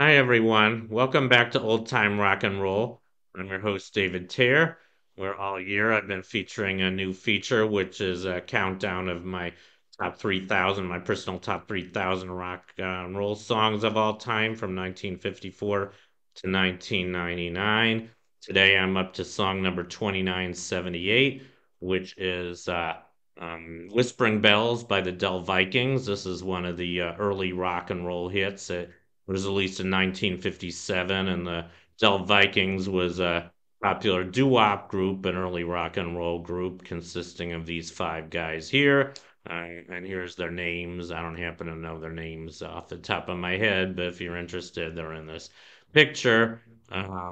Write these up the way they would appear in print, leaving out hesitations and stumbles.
Hi, everyone. Welcome back to Old Time Rock and Roll. I'm your host, David Tear, where all year I've been featuring a new feature, which is a countdown of my top 3,000, my personal top 3,000 rock and roll songs of all time from 1954 to 1999. Today I'm up to song number 2978, which is Whispering Bells by the Del-Vikings. This is one of the early rock and roll hits. Was released in 1957, and the Del-Vikings was a popular doo-wop group, an early rock and roll group consisting of these five guys here. And here's their names. I don't happen to know their names off the top of my head, but if you're interested, they're in this picture,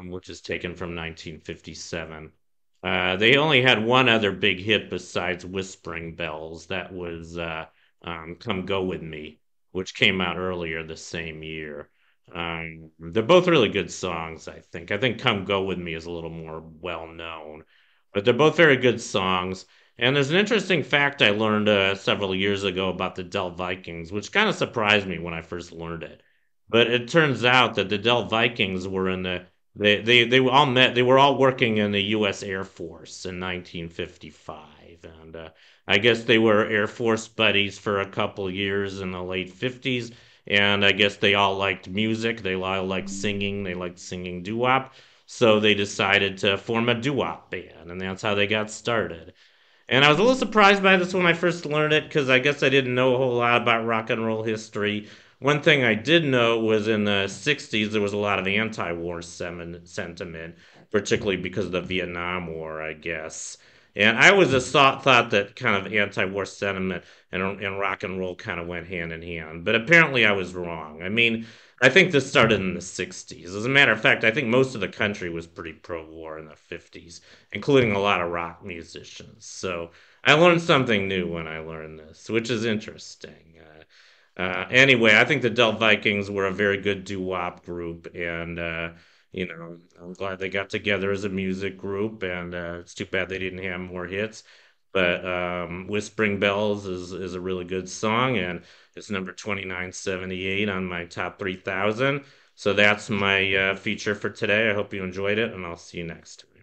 which is taken from 1957. They only had one other big hit besides Whispering Bells. That was Come Go With Me, which came out earlier the same year. They're both really good songs, I think. I think Come Go With Me is a little more well known, but they're both very good songs. And there's an interesting fact I learned several years ago about the Del-Vikings, which kind of surprised me when I first learned it. But it turns out that the Del-Vikings were in the they all met. They were all working in the U.S. Air Force in 1955, and I guess they were Air Force buddies for a couple years in the late 50s. And I guess they all liked music. They all liked singing. They liked singing doo-wop. So they decided to form a doo-wop band, and that's how they got started. And I was a little surprised by this when I first learned it because I guess I didn't know a whole lot about rock and roll history. One thing I did know was in the 60s there was a lot of anti war sentiment, particularly because of the Vietnam War, I guess. And I always just thought that kind of anti war sentiment and rock and roll kind of went hand in hand. But apparently I was wrong. I mean, I think this started in the 60s. As a matter of fact, I think most of the country was pretty pro war in the 50s, including a lot of rock musicians. So I learned something new when I learned this, which is interesting. Anyway, I think the Del-Vikings were a very good doo-wop group, and I'm glad they got together as a music group. And it's too bad they didn't have more hits. But Whispering Bells is a really good song, and it's number 2978 on my top 3,000. So that's my feature for today. I hope you enjoyed it, and I'll see you next time.